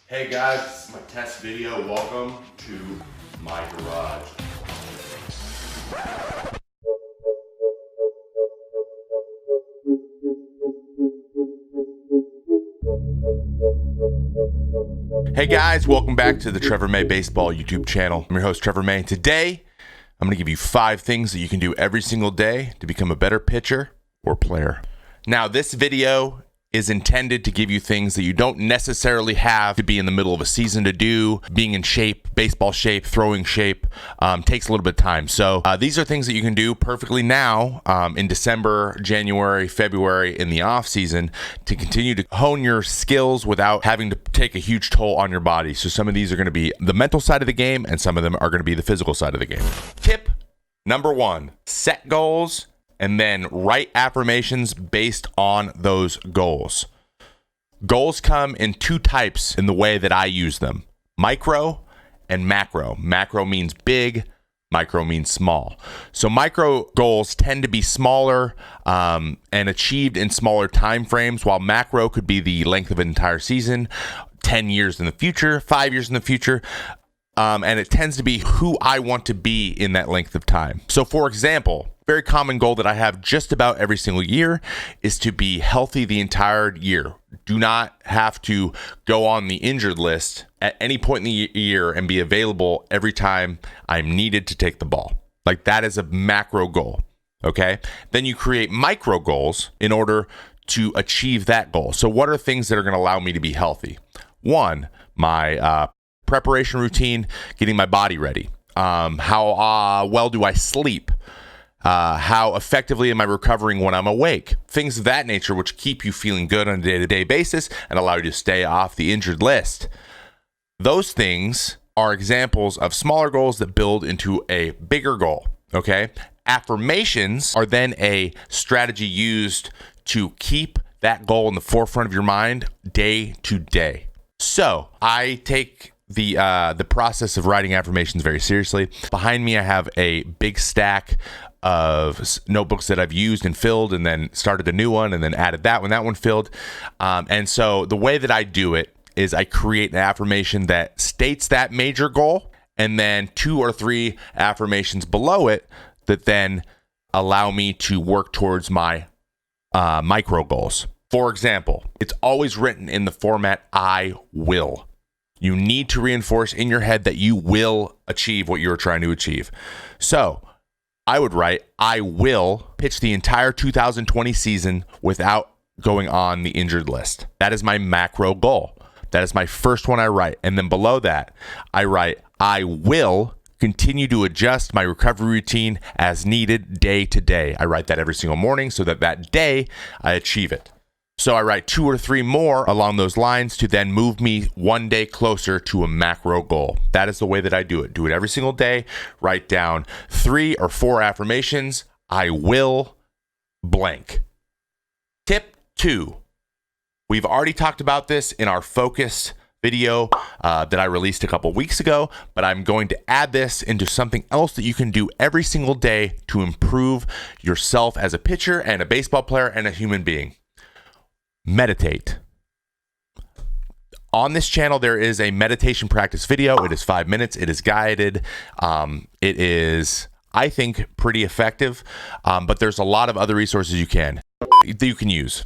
Hey guys, this is my test video. Welcome to my garage. Hey guys, welcome back to the Trevor May Baseball YouTube channel. I'm your host, Trevor May. Today, I'm going to give you 5 things that you can do every single day to become a better pitcher or player. Now, this video is intended to give you things that you don't necessarily have to be in the middle of a season to do. Being in shape, baseball shape, throwing shape, takes a little bit of time. So these are things that you can do perfectly now in December, January, February, in the off season to continue to hone your skills without having to take a huge toll on your body. So some of these are going to be the mental side of the game and some of them are going to be the physical side of the game. Tip number 1, set goals and then write affirmations based on those goals. Goals come in 2 types in the way that I use them: micro and macro. Macro means big, micro means small. So micro goals tend to be smaller and achieved in smaller time frames, while macro could be the length of an entire season, 10 years in the future, 5 years in the future. And it tends to be who I want to be in that length of time. So for example, very common goal that I have just about every single year is to be healthy the entire year. Do not have to go on the injured list at any point in the year and be available every time I'm needed to take the ball. Like, that is a macro goal. Okay. Then you create micro goals in order to achieve that goal. So what are things that are going to allow me to be healthy? 1, my preparation routine, getting my body ready. How well do I sleep? How effectively am I recovering when I'm awake? Things of that nature, which keep you feeling good on a day-to-day basis and allow you to stay off the injured list. Those things are examples of smaller goals that build into a bigger goal. Okay. Affirmations are then a strategy used to keep that goal in the forefront of your mind day to day. So I take the process of writing affirmations very seriously. Behind me, I have a big stack of notebooks that I've used and filled, and then started a new one and then added that one filled. And so the way that I do it is I create an affirmation that states that major goal, and then 2 or 3 affirmations below it that then allow me to work towards my micro goals. For example, it's always written in the format I will. You need to reinforce in your head that you will achieve what you're trying to achieve. So I would write, I will pitch the entire 2020 season without going on the injured list. That is my macro goal. That is my first one I write. And then below that, I write, I will continue to adjust my recovery routine as needed day to day. I write that every single morning so that that day I achieve it. So I write 2 or 3 more along those lines to then move me one day closer to a macro goal. That is the way that I do it. Do it every single day. Write down 3 or 4 affirmations. I will blank. Tip 2. We've already talked about this in our focus video that I released a couple weeks ago, but I'm going to add this into something else that you can do every single day to improve yourself as a pitcher and a baseball player and a human being. Meditate. On this channel, there is a meditation practice video. It is 5 minutes. It is guided. It is, I think, pretty effective, but there's a lot of other resources you can use.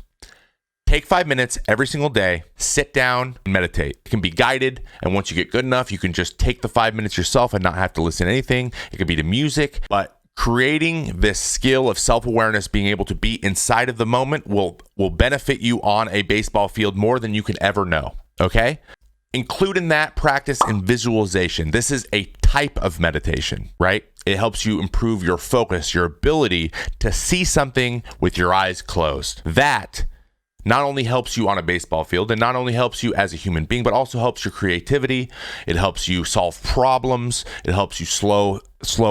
Take 5 minutes every single day, sit down and meditate. It can be guided, and once you get good enough, you can just take the 5 minutes yourself and not have to listen to anything. It could be to music, but creating this skill of self-awareness, being able to be inside of the moment will benefit you on a baseball field more than you can ever know. Okay? Include in that practice and visualization. This is a type of meditation, right? It helps you improve your focus, your ability to see something with your eyes closed. That not only helps you on a baseball field and not only helps you as a human being, but also helps your creativity. It helps you solve problems. It helps you slow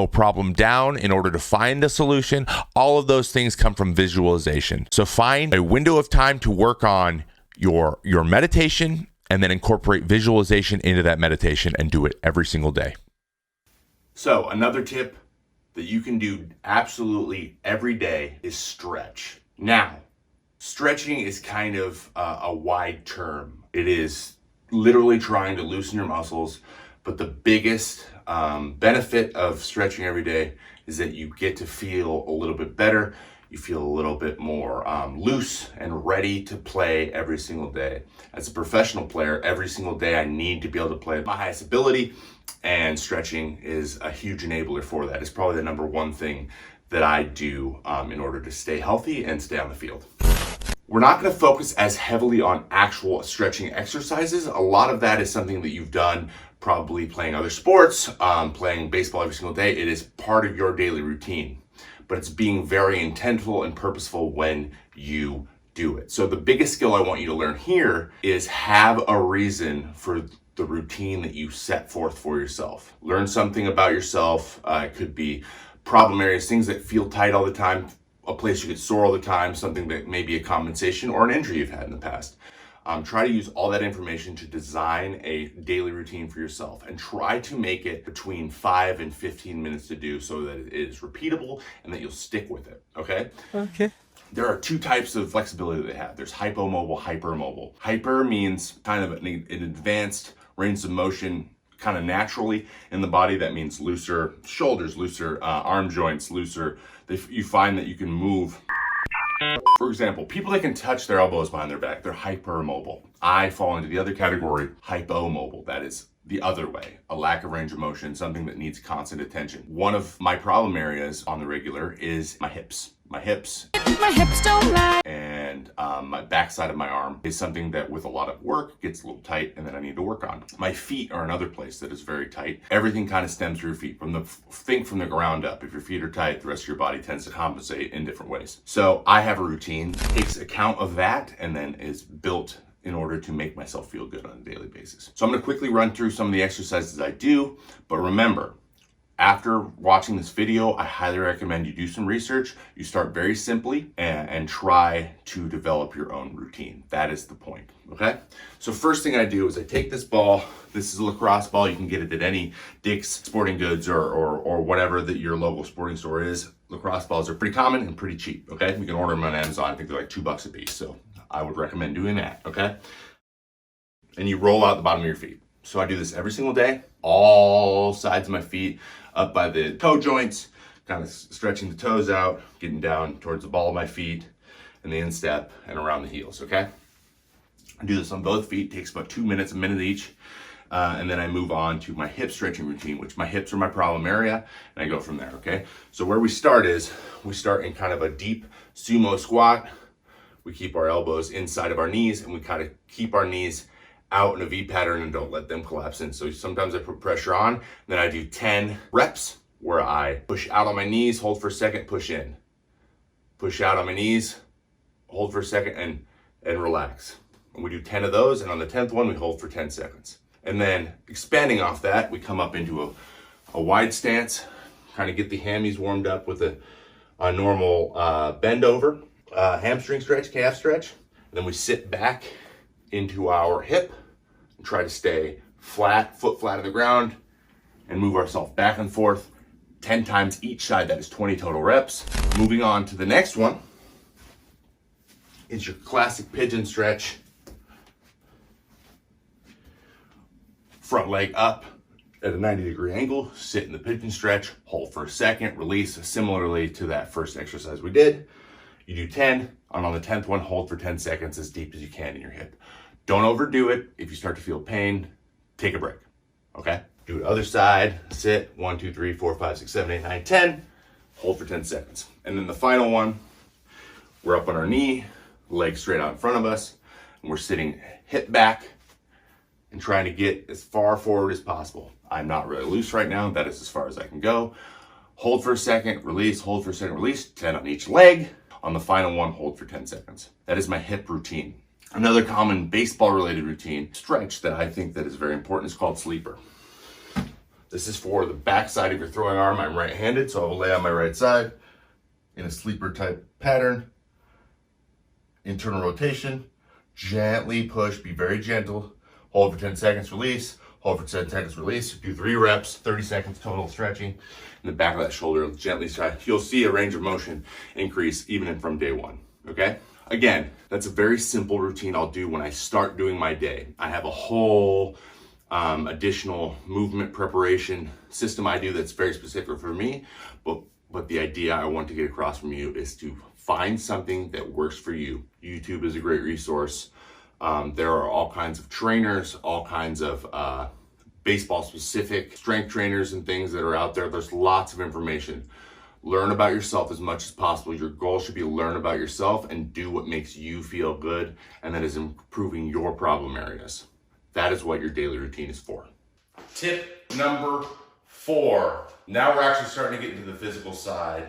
problem down in order to find a solution. All of those things come from visualization. So find a window of time to work on your meditation and then incorporate visualization into that meditation and do it every single day. So another tip that you can do absolutely every day is stretch. Now, stretching is kind of a wide term. It is literally trying to loosen your muscles. But the biggest benefit of stretching every day is that you get to feel a little bit better. You feel a little bit more loose and ready to play every single day. As a professional player, every single day I need to be able to play at my highest ability, and stretching is a huge enabler for that. It's probably the number one thing that I do in order to stay healthy and stay on the field. We're not going to focus as heavily on actual stretching exercises. A lot of that is something that you've done probably playing other sports, playing baseball every single day. It is part of your daily routine, but it's being very intentful and purposeful when you do it. So the biggest skill I want you to learn here is have a reason for the routine that you set forth for yourself. Learn something about yourself. It could be problem areas, things that feel tight all the time, a place you get sore all the time, something that may be a compensation or an injury you've had in the past. Try to use all that information to design a daily routine for yourself, and try to make it between 5 and 15 minutes to do, so that it is repeatable and that you'll stick with it, okay? Okay. There are two types of flexibility that they have. There's hypomobile, hypermobile. Hyper means kind of an advanced range of motion kind of naturally in the body. That means looser shoulders, looser arm joints, looser. You find that you can move. For example, people that can touch their elbows behind their back, they're hypermobile. I fall into the other category, hypomobile. That is the other way, a lack of range of motion, something that needs constant attention. One of my problem areas on the regular is my hips. My hips don't lie. And my backside of my arm is something that with a lot of work gets a little tight, and then I need to work on. My feet are another place that is very tight. Everything kind of stems through your feet. Think from the ground up. If your feet are tight, the rest of your body tends to compensate in different ways. So I have a routine that takes account of that and then is built in order to make myself feel good on a daily basis. So I'm going to quickly run through some of the exercises I do, but remember, after watching this video, I highly recommend you do some research. You start very simply and try to develop your own routine. That is the point, okay? So first thing I do is I take this ball. This is a lacrosse ball. You can get it at any Dick's Sporting Goods or whatever that your local sporting store is. Lacrosse balls are pretty common and pretty cheap, okay? You can order them on Amazon. I think they're like $2 a piece. So I would recommend doing that, okay? And you roll out the bottom of your feet. So I do this every single day, all sides of my feet, up by the toe joints, kind of stretching the toes out, getting down towards the ball of my feet and the instep and around the heels, okay? I do this on both feet, takes about 2 minutes, a minute each. And then I move on to my hip stretching routine, which my hips are my problem area, and I go from there, okay? So where we start in kind of a deep sumo squat. We keep our elbows inside of our knees, and we kind of keep our knees out in a V pattern and don't let them collapse in. So sometimes I put pressure on, then I do 10 reps where I push out on my knees, hold for a second, push in. Push out on my knees, hold for a second, and relax. And we do 10 of those, and on the 10th one, we hold for 10 seconds. And then expanding off that, we come up into a wide stance, kind of get the hammies warmed up with a normal bend over, hamstring stretch, calf stretch. And then we sit back into our hip and try to stay flat, foot flat on the ground, and move ourselves back and forth 10 times each side. That is 20 total reps. Moving on to the next one is your classic pigeon stretch. Front leg up at a 90-degree angle, sit in the pigeon stretch, hold for a second, release, similarly to that first exercise we did. You do 10, and on the 10th one, hold for 10 seconds as deep as you can in your hip. Don't overdo it. If you start to feel pain, take a break, okay? Do it other side, sit, 1, 2, 3, 4, 5, 6, 7, 8, 9, 10, hold for 10 seconds. And then the final one, we're up on our knee, legs straight out in front of us, and we're sitting hip back and trying to get as far forward as possible. I'm not really loose right now. That is as far as I can go. Hold for a second, release, hold for a second, release, 10 on each leg. On the final one, hold for 10 seconds. That is my hip routine. Another common baseball-related routine stretch that I think that is very important is called sleeper. This is for the back side of your throwing arm. I'm right-handed, so I will lay on my right side in a sleeper type pattern. Internal rotation, gently push, be very gentle. Hold for 10 seconds, release. Hold for 10 seconds, release. Do 3 reps, 30 seconds total stretching. In the back of that shoulder, gently stretch. You'll see a range of motion increase even from day one, okay? Again, that's a very simple routine I'll do when I start doing my day. I have a whole additional movement preparation system I do that's very specific for me, but the idea I want to get across from you is to find something that works for you. YouTube is a great resource. There are all kinds of trainers, all kinds of baseball specific strength trainers and things that are out there. There's lots of information. Learn about yourself as much as possible. Your goal should be to learn about yourself and do what makes you feel good, and that is improving your problem areas. That is what your daily routine is for. Tip number 4. Now we're actually starting to get into the physical side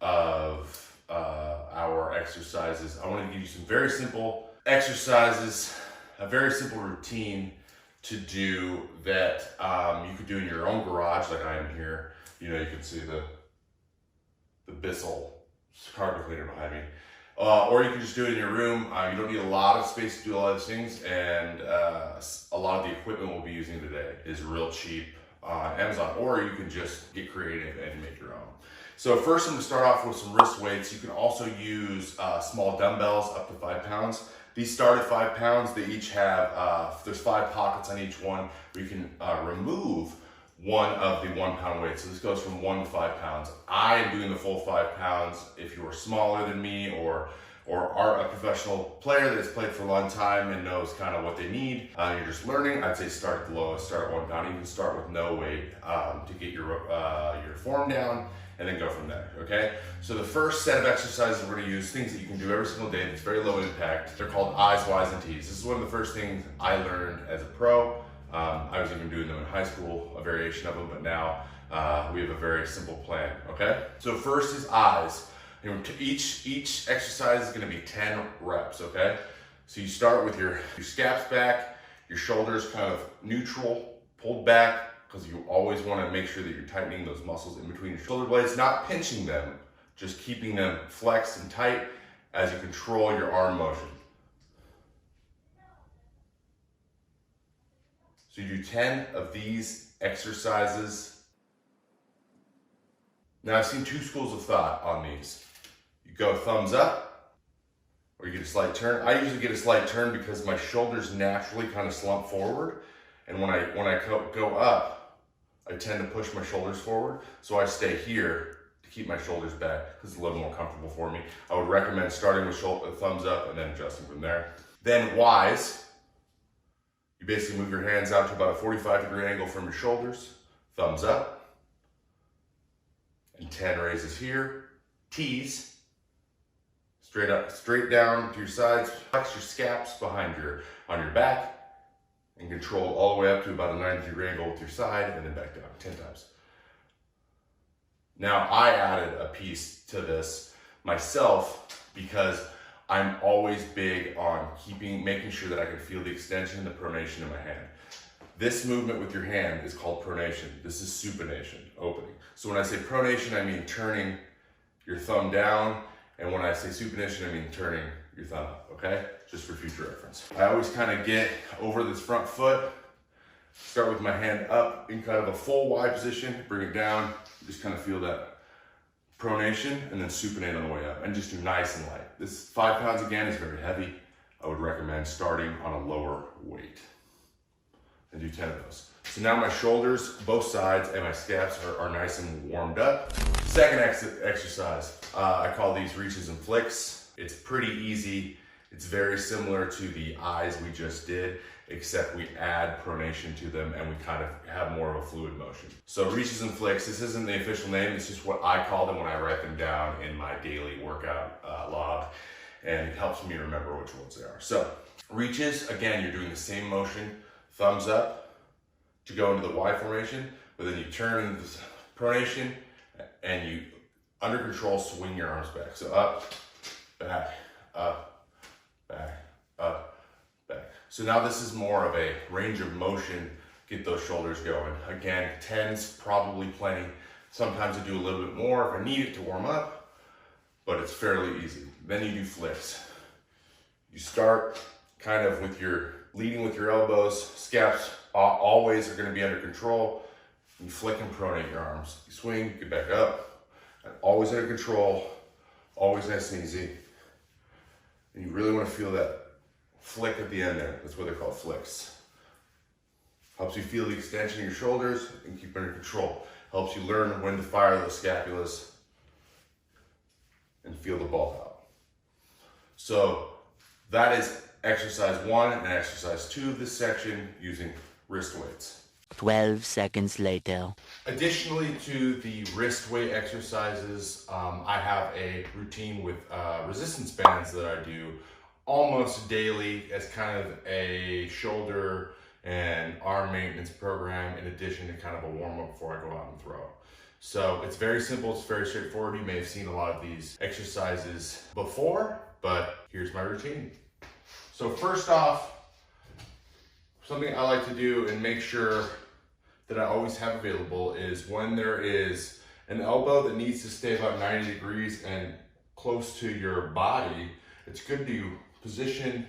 of our exercises. I want to give you some very simple exercises, a very simple routine to do that you could do in your own garage, like I am here. You know, you can see the Bissell carpet cleaner behind me. Or you can just do it in your room. You don't need a lot of space to do a lot of these things, and a lot of the equipment we'll be using today is real cheap on Amazon, or you can just get creative and make your own. So first I'm gonna start off with some wrist weights. You can also use small dumbbells up to 5 pounds. These start at 5 pounds. They each have, there's 5 pockets on each one where you can remove one of the 1 pound weights. So this goes from 1 to 5 pounds. I am doing the full 5 pounds. If you are smaller than me or are a professional player that has played for a long time and knows kind of what they need, you're just learning, I'd say start at the lowest, start at 1 pound. You can start with no weight to get your form down, and then go from there, okay? So the first set of exercises we're gonna use, things that you can do every single day that's very low impact. They're called I's, Y's, and T's. This is one of the first things I learned as a pro. I was even doing them in high school, a variation of them, but now we have a very simple plan, okay? So first is I's. Each exercise is gonna be 10 reps, okay? So you start with your scaps back, your shoulders kind of neutral, pulled back, because you always wanna make sure that you're tightening those muscles in between your shoulder blades, not pinching them, just keeping them flexed and tight as you control your arm motion. So you do 10 of these exercises. Now I've seen 2 schools of thought on these. You go thumbs up, or you get a slight turn. I usually get a slight turn because my shoulders naturally kind of slump forward. And when I go up, I tend to push my shoulders forward. So I stay here to keep my shoulders back because it's a little more comfortable for me. I would recommend starting with thumbs up and then adjusting from there. Then Y's. You basically move your hands out to about a 45-degree angle from your shoulders, thumbs up, and 10 raises here. T's, straight up, straight down to your sides, flex your scaps on your back, and control all the way up to about a 90-degree angle with your side, and then back down 10 times. Now I added a piece to this myself because I'm always big on making sure that I can feel the extension and the pronation in my hand. This movement with your hand is called pronation. This is supination, opening. So when I say pronation, I mean turning your thumb down, and when I say supination, I mean turning your thumb up, okay? Just for future reference. I always kind of get over this front foot, start with my hand up in kind of a full Y position, bring it down, just kind of feel that pronation, and then supinate on the way up, and just do nice and light. This 5 pounds again is very heavy. I would recommend starting on a lower weight and do 10 of those. So now my shoulders, both sides, and my scaps are nice and warmed up. Second exercise, I call these reaches and flicks. It's pretty easy. It's very similar to the I's we just did, except we add pronation to them and we kind of have more of a fluid motion. So reaches and flicks, this isn't the official name, it's just what I call them when I write them down in my daily workout log, and it helps me remember which ones they are. So reaches, again, you're doing the same motion, thumbs up to go into the Y formation, but then you turn into the pronation and you, under control, swing your arms back. So up, back, up, back, up, back. So now this is more of a range of motion, get those shoulders going. Again, 10's probably plenty. Sometimes I do a little bit more if I need it to warm up, but it's fairly easy. Then you do flicks. You start kind of leading with your elbows, scaps always are gonna be under control. You flick and pronate your arms. You swing, get back up, and always under control, always nice and easy. And you really want to feel that flick at the end there. That's what they're called, flicks. Helps you feel the extension of your shoulders and keep under control. Helps you learn when to fire those scapulas and feel the ball out. So that is exercise 1 and exercise 2 of this section using wrist weights. 12 seconds later. Additionally to the wrist weight exercises, I have a routine with resistance bands that I do almost daily as kind of a shoulder and arm maintenance program, in addition to kind of a warm-up before I go out and throw. So it's very simple, it's very straightforward. You may have seen a lot of these exercises before, but here's my routine. So first off, something I like to do and make sure that I always have available is when there is an elbow that needs to stay about 90 degrees and close to your body, it's good to position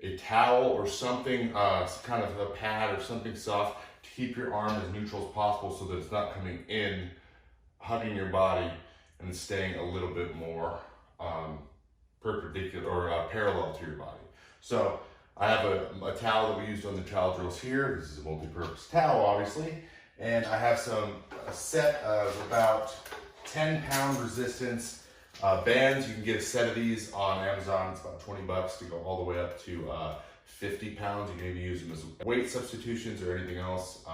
a towel or something, kind of a pad or something soft to keep your arm as neutral as possible so that it's not coming in, hugging your body, and staying a little bit more perpendicular or parallel to your body. So I have a towel that we used on the towel drills here. This is a multi-purpose towel, obviously. And I have a set of about 10-pound resistance bands. You can get a set of these on Amazon. It's about 20 bucks to go all the way up to 50 pounds. You can maybe use them as weight substitutions or anything else.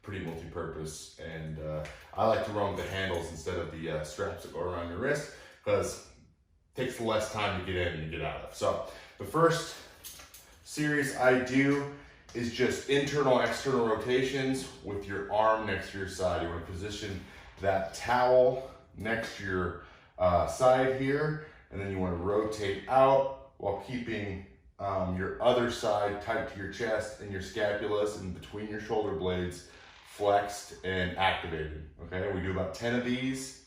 Pretty multi-purpose. And I like to run with the handles instead of the straps that go around your wrist, because it takes less time to get in and get out of. So the first series I do is just internal, external rotations with your arm next to your side. You want to position that towel next to your side here, and then you want to rotate out while keeping your other side tight to your chest and your scapulas and between your shoulder blades flexed and activated. Okay, we do about 10 of these,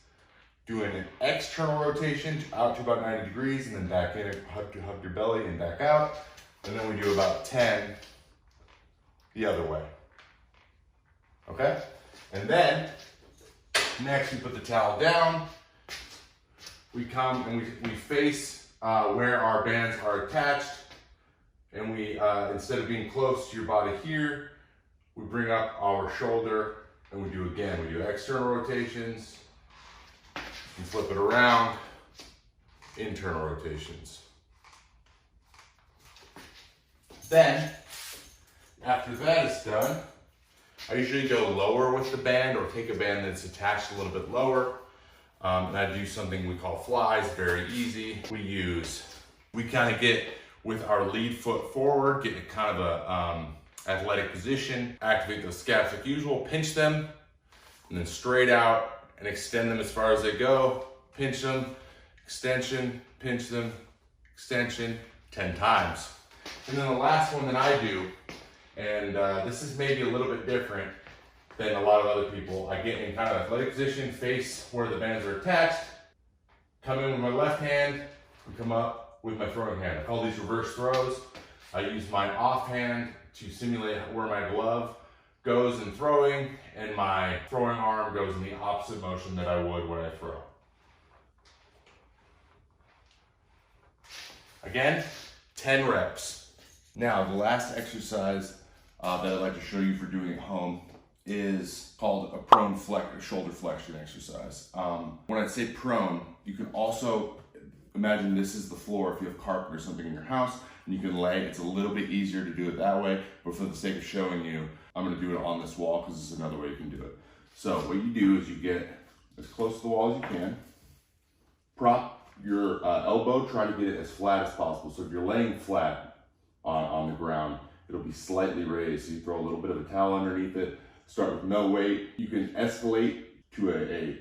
doing an external rotation out to about 90 degrees and then back in, hug your belly and back out. And then we do about 10 the other way. Okay? And then, next we put the towel down. We come and we face where our bands are attached. And we, instead of being close to your body here, we bring up our shoulder and we do external rotations. And flip it around, internal rotations. Then, after that is done, I usually go lower with the band or take a band that's attached a little bit lower. And I do something we call flies, very easy. We kind of get with our lead foot forward, get in kind of a athletic position, activate those scaps like usual, pinch them, and then straight out and extend them as far as they go. Pinch them, extension, pinch them, extension, 10 times. And then the last one that I do, and this is maybe a little bit different than a lot of other people. I get in kind of athletic position, face where the bands are attached, come in with my left hand, and come up with my throwing hand. I call these reverse throws. I use my offhand to simulate where my glove goes in throwing, and my throwing arm goes in the opposite motion that I would when I throw. Again, 10 reps. Now, the last exercise that I'd like to show you for doing at home is called a prone shoulder flexion exercise. When I say prone, you can also imagine this is the floor if you have carpet or something in your house, and you can lay. It's a little bit easier to do it that way, but for the sake of showing you, I'm gonna do it on this wall because it's another way you can do it. So what you do is you get as close to the wall as you can, prop your elbow, try to get it as flat as possible. So if you're laying flat on the ground, it'll be slightly raised. So you throw a little bit of a towel underneath it, start with no weight. You can escalate to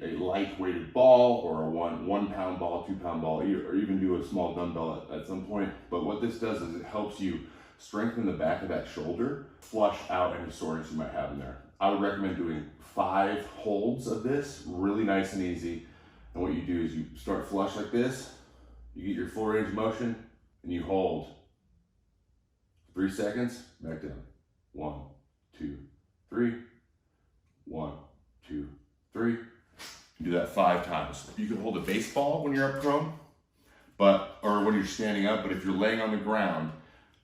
a light weighted ball or a one pound ball, 2 pound ball, or even do a small dumbbell at some point. But what this does is it helps you strengthen the back of that shoulder, flush out any soreness you might have in there. I would recommend doing 5 holds of this, really nice and easy. And what you do is you start flush like this, you get your full range of motion, and you hold 3 seconds, back down. 1, 2, 3. 1, 2, 3. You do that 5 times. You can hold a baseball when you're up prone, or when you're standing up, but if you're laying on the ground,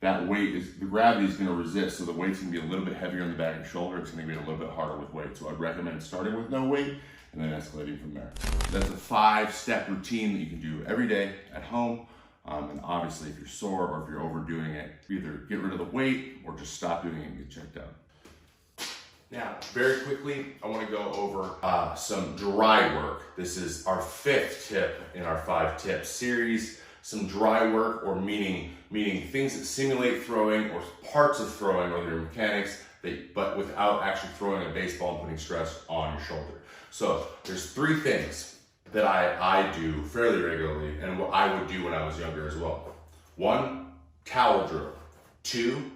the gravity is going to resist, so the weight's going to be a little bit heavier on the back of your shoulder. It's going to be a little bit harder with weight. So I'd recommend starting with no weight and then escalating from there. That's a 5-step routine that you can do every day at home. And obviously, if you're sore or if you're overdoing it, either get rid of the weight or just stop doing it and get checked out. Now, very quickly, I want to go over some dry work. This is our 5th tip in our 5 tips series. Some dry work, or meaning things that simulate throwing or parts of throwing, or their mechanics, but without actually throwing a baseball and putting stress on your shoulder. So there's 3 things that I do fairly regularly, and what I would do when I was younger as well. 1, towel drill. 2,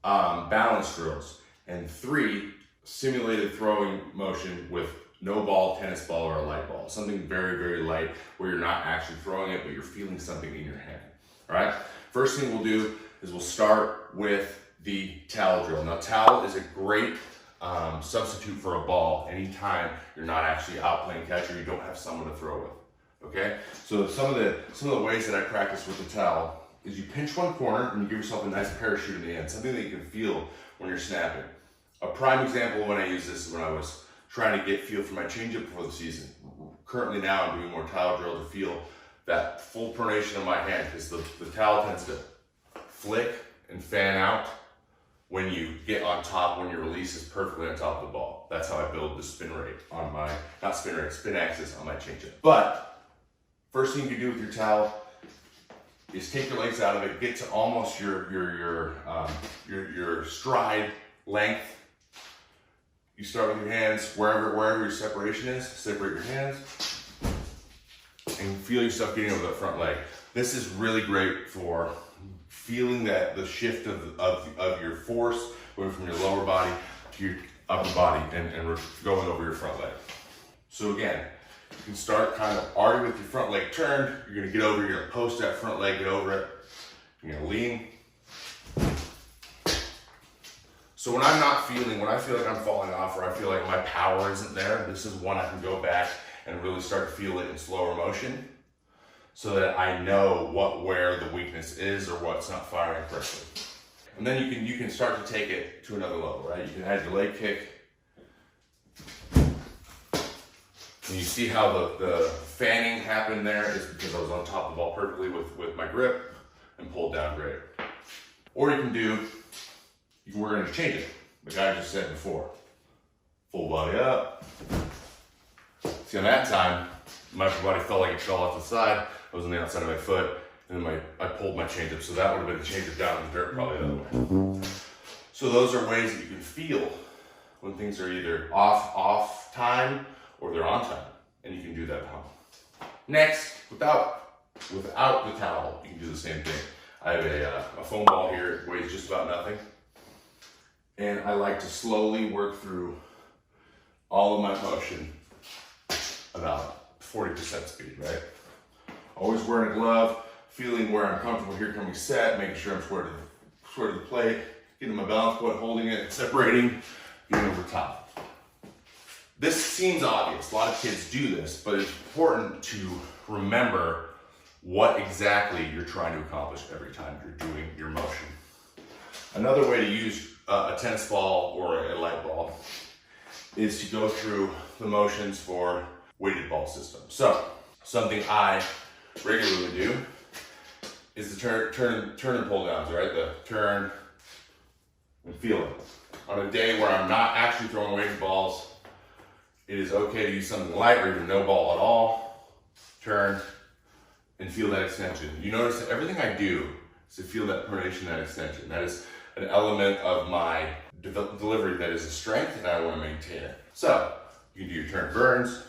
balance drills. And 3, simulated throwing motion with no ball, tennis ball, or a light ball. Something very, very light where you're not actually throwing it, but you're feeling something in your hand. All right? First thing we'll do is we'll start with the towel drill. Now, towel is a great substitute for a ball anytime you're not actually out playing catch or you don't have someone to throw with. Okay? So some of the ways that I practice with the towel is you pinch one corner and you give yourself a nice parachute in the end, something that you can feel when you're snapping. A prime example of when I use this is when I was trying to get feel for my changeup before the season. Currently now I'm doing more towel drill to feel that full pronation of my hand, because the towel tends to flick and fan out when you get on top, when your release is perfectly on top of the ball. That's how I build the spin rate on my, spin axis on my changeup. But first thing you do with your towel is take your legs out of it, get to almost your stride length. You start with your hands wherever your separation is. Separate your hands and feel yourself getting over the front leg. This is really great for feeling that the shift of your force going from your lower body to your upper body and going over your front leg. So again, you can start kind of already with your front leg turned. You're gonna get over, you're gonna post that front leg, get over it. You're gonna lean. So when I feel like I'm falling off, or I feel like my power isn't there, this is when I can go back and really start to feel it in slower motion, so that I know where the weakness is or what's not firing correctly. And then you can start to take it to another level, right? You can add your leg kick. And you see how the fanning happened there is because I was on top of the ball perfectly with my grip and pulled down great. Or you can do, we're going to change it, like I just said before. Full body up. See, on that time, my upper body felt like it fell off the side. I was on the outside of my foot, and then I pulled my changeup. So that would have been a changeup down in the dirt, probably the other way. So those are ways that you can feel when things are either off time or they're on time, and you can do that at home. Next, without the towel, you can do the same thing. I have a foam ball here. It weighs just about nothing. And I like to slowly work through all of my motion about 40% speed, right? Always wearing a glove, feeling where I'm comfortable. Here coming set, making sure I'm square to the plate, getting my balance point, holding it, separating, getting over top. This seems obvious. A lot of kids do this, but it's important to remember what exactly you're trying to accomplish every time you're doing your motion. Another way to use a tennis ball or a light ball is to go through the motions for weighted ball system. So something I regularly do is the turn and pull downs, right? The turn and feel it. On a day where I'm not actually throwing weighted balls, it is okay to use something light or even no ball at all. Turn and feel that extension. You notice that everything I do is to feel that pronation, that extension. That is an element of my delivery that is a strength, and I want to maintain it. So you can do your turn burns,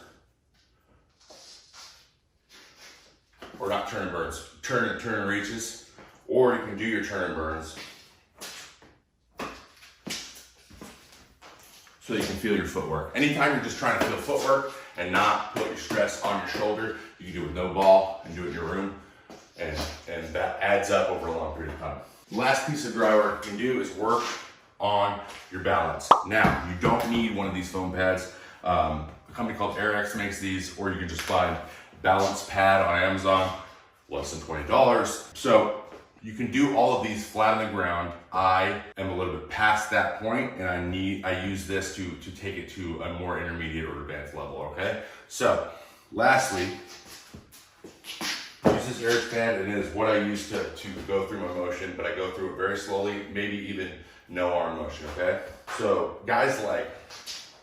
or not turn and burns, turn and reaches, or you can do your turn and burns so you can feel your footwork. Anytime you're just trying to feel footwork and not put your stress on your shoulder, you can do it with no ball and do it in your room, and that adds up over a long period of time. Last piece of dry work you can do is work on your balance. Now, you don't need one of these foam pads. A company called AirX makes these, or you can just find balance pad on Amazon. less than $20. So you can do all of these flat on the ground. I am a little bit past that point, and I use this to take it to a more intermediate or advanced level, okay? So lastly, use this air expand, and it is what I use to go through my motion, but I go through it very slowly, maybe even no arm motion, okay? So guys like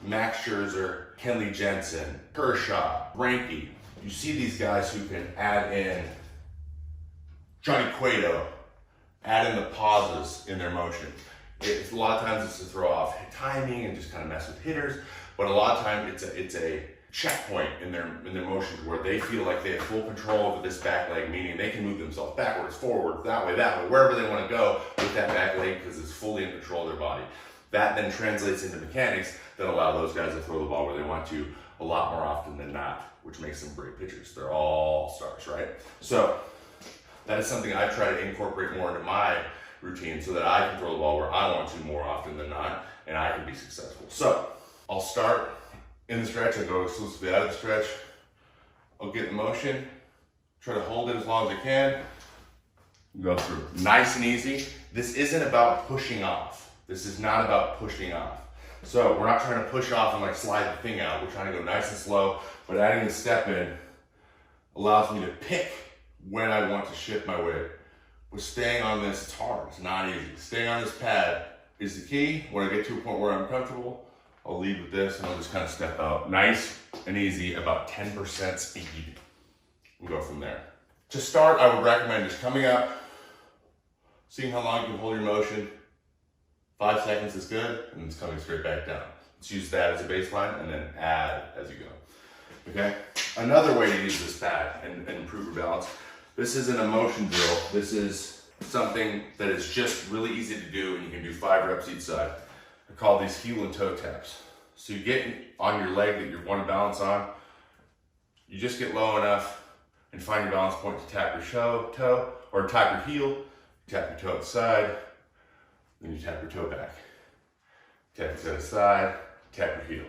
Max Scherzer, Kenley Jensen, Kershaw, Greinke, you see these guys who can add in Johnny Cueto, add in the pauses in their motion. A lot of times it's to throw off timing and just kind of mess with hitters, but a lot of times it's a checkpoint in their motions where they feel like they have full control over this back leg, meaning they can move themselves backwards, forward, that way, wherever they want to go with that back leg because it's fully in control of their body. That then translates into mechanics that allow those guys to throw the ball where they want to a lot more often than not, which makes them great pitchers. They're all stars, right? So that is something I try to incorporate more into my routine so that I can throw the ball where I want to more often than not, and I can be successful. So I'll start in the stretch, I go exclusively out of the stretch. I'll get in motion, try to hold it as long as I can, go through. Nice and easy. This isn't about pushing off. This is not about pushing off. So we're not trying to push off and like slide the thing out. We're trying to go nice and slow, but adding the step in allows me to pick when I want to shift my weight. But staying on this, it's hard, it's not easy. Staying on this pad is the key. When I get to a point where I'm comfortable, I'll lead with this and I'll just kind of step out. Nice and easy, about 10% speed. We'll go from there. To start, I would recommend just coming up, seeing how long you can hold your motion. 5 seconds is good, and it's coming straight back down. Let's use that as a baseline and then add as you go. Okay? Another way to use this pad and improve your balance. This isn't a motion drill. This is something that is just really easy to do, and you can do 5 reps each side. I call these heel and toe taps. So you get on your leg that you want to balance on, you just get low enough and find your balance point to tap your toe, or tap your heel, tap your toe outside, then you tap your toe back. Tap your toe aside, tap your heel.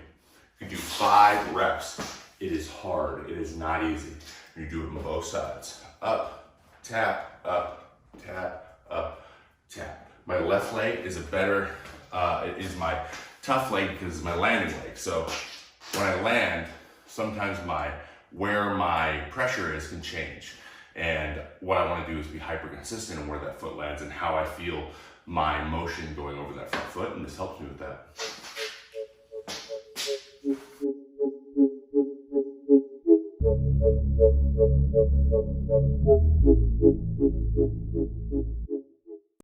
You can do 5 reps. It is hard, it is not easy. You do it on both sides. Up, tap, up, tap, up, tap. My left leg is it is my tough leg because it's my landing leg. So when I land, sometimes where my pressure is can change. And what I want to do is be hyper consistent in where that foot lands and how I feel my motion going over that front foot, and this helps me with that.